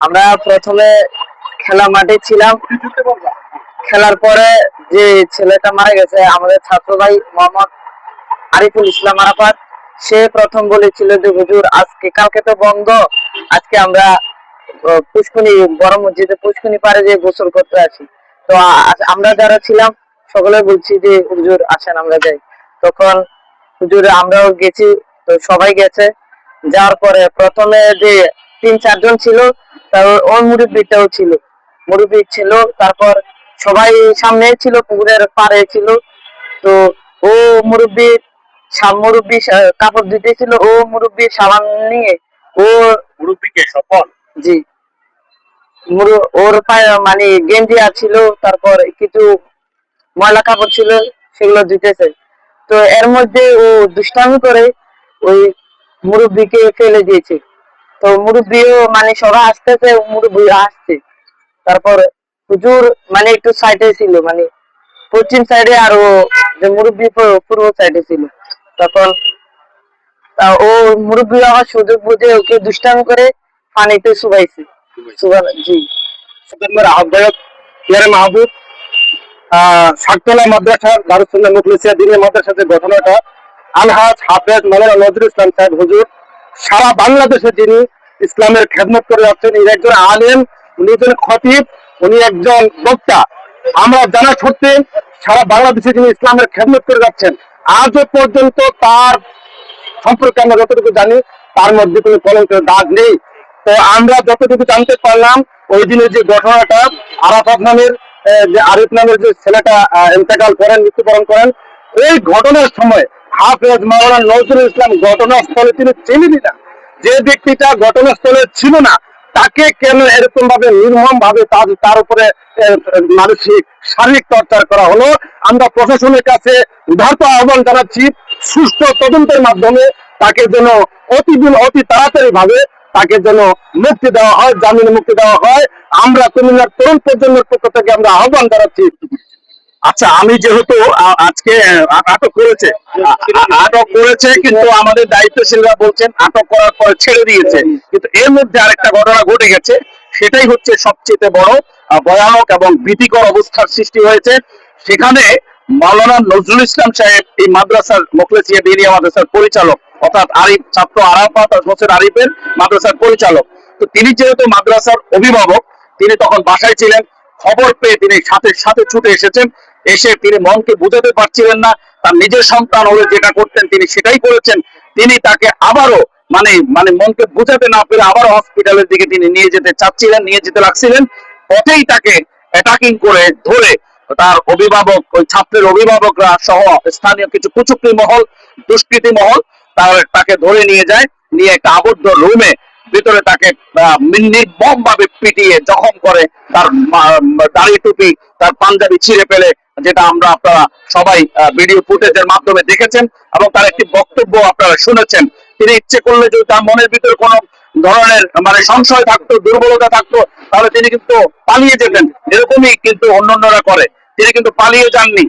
আমরা প্রথমে খেলা মাঠে ছিলাম। খেলার পরে যে ছেলেটা মারা গেছে, আমাদের ছাত্র ভাই মোহাম্মদ আরিফুল ইসলাম আরাফাত, সে প্রথম বলেছিল যে হুজুর আজকে, কালকে তো বন্ধ, আজকে আমরা পুষ্কনি, বড় মসজিদে পুষ্কনি পাড়ে যে গোসল করতে আসি। তো আমরা যারা ছিলাম সকলে বলছি যে হুজুর আসেন আমরা যাই। তখন হুজুর আমরাও গেছি, তো সবাই গেছে। যাওয়ার পরে প্রথমে যে 3-4 জন ছিল, তারপর ওর মুরব্বীটাও ছিল, মুরব্বী ছিল। তারপর সবাই সামনে ছিল, পুকুরের পাড়ে ছিল। তো ও মুরব্বী মুরব্বী কাপড় দিতেছিল, ও মুরব্বী সাবান নিয়ে, ও মুরব্বীকে সফল, জি, ওর পায়ে মানে গেঞ্জি ছিল, তারপর কিছু ময়লা কাপড় ছিল, সেগুলো দিতেছে। তো এর মধ্যে ও দুষ্টামি করে ওই মুরব্বীকে ফেলে দিয়েছে। তো মুরব্বীও মানে সবাই আসতেছে, মুরব্বী আসছে। তারপর হুজুর মানে একটু সাইডে ছিল, মানে পশ্চিম সাইডে, আর ও যে মুরব্বী পূর্ব সাইডে ছিল। তখন ও মুরব্বী আমার সুযোগ বুঝে ওকে দুষ্টামি করে পানিতে চুবাইছে। জি। আহ্বায়ক ইয়ারে মাহবুব, শাকতলা মাদ্রাসা দারুসুন্নাহ মুখলিসিয়া দিনের মাদ্রাসার যে ঘটনাটা, আলহাজ হাফেজ মাওলানা নজরুল ইসলাম সাহেব হুজুর সারা বাংলাদেশে যিনি ইসলামের খেদমত করে যাচ্ছেন, উনি একজন আলেম, উনি একজন খতিব, উনি একজন বক্তা। আমরা জানা সত্যি সারা বাংলাদেশে যিনি ইসলামের খেদমত করে যাচ্ছেন, আজও পর্যন্ত তার সম্পর্কে আমরা যতটুকু জানি তার মধ্যে কোনো কলঙ্কের দাগ নেই। তো আমরা যতটুকু জানতে পারলাম, ওই দিনের যে ঘটনাটা, আরাফাত নামের যে আরিফ নামের যে ছেলেটা ইন্তেকাল করেন, মৃত্যুবরণ করেন, এই ঘটনার সময় হাফেজ মাওলানা নজরুল ইসলাম ঘটনাস্থলে তিনি ছিলেনই না। যে ব্যক্তিটা ঘটনাস্থলে ছিল না, তাকে কেন এরকম ভাবে নির্মম ভাবে তার উপরে মানসিক শারীরিক টর্চার করা হলো? আমরা প্রশাসনের কাছে উদারত আহ্বান জানাচ্ছি, সুষ্ঠু তদন্তের মাধ্যমে তাকে যেন অতি তাড়াতাড়ি ভাবে তাকে যেন মুক্তি দেওয়া হয়, জামিন মুক্তি দেওয়া হয়। আমরা কুমিল্লার তরুণ প্রজন্মের পক্ষ থেকে আমরা আহ্বান জানাচ্ছি। আচ্ছা, আমি যেহেতু আজকে আটক করেছে, কিন্তু আমাদের দায়িত্বশীলরা বলছেন আটক করার পরে ছেড়ে দিয়েছে। কিন্তু এর মধ্যে আরেকটা ঘটনা ঘটে গেছে, সেটাই হচ্ছে সবচেয়ে বড় ভয়ানক এবং ভীতিকর অবস্থার সৃষ্টি হয়েছে। সেখানে মাওলানা নজরুল ইসলাম সাহেব, এই মাদ্রাসার মুখলেসিয়া দিনিয়া মাদ্রাসার পরিচালক, অর্থাৎ আরিফ ছাত্র আরাফাত হোসেন আরিফের মাদ্রাসার পরিচালক। তো তিনি যেহেতু মাদ্রাসার অভিভাবক, তিনি তখন বাসায় ছিলেন। খবর পেয়ে তিনি সাথে সাথে ছুটে এসেছেন। এসে তিনি মনকে বুঝাতে পারছিলেন না, তার নিজের সন্তান হলে যেটা করতেন তিনি সেটাই করেছেন। তিনি তাকে আবারও মানে মানে মনকে বুঝাতে না পেরে আবারও হসপিটালের দিকে তিনি নিয়ে যেতে চাচ্ছিলেন, নিয়ে যেতে লাগছিলেন। পথেই তাকে অ্যাটাকিং করে ধরে তার অভিভাবক, ওই ছাত্রের অভিভাবকরা সহ স্থানীয় কিছু কুচক্রী মহল, দুষ্কৃতী মহল তাকে ধরে নিয়ে যায়। নিয়ে একটা আবদ্ধ রুমে ভিতরে তাকে নির্মম ভাবে পিটিয়ে জখম করে, তার দাড়ি টুপি, তার পাঞ্জাবি ছিঁড়ে ফেলে, যেটা আমরা আপনারা সবাই ভিডিও ফুটেজের মাধ্যমে দেখেছেন এবং তার একটি বক্তব্য আপনারা শুনেছেন। তিনি ইচ্ছে করলে যদি তার মনের ভিতরে কোনো ধরনের মানে সংশয় থাকতো, দুর্বলতা থাকতো, তাহলে তিনি কিন্তু পালিয়ে যেতেন। এরকমই কিন্তু অন্যান্যরা করে, তিনি কিন্তু পালিয়ে যাননি।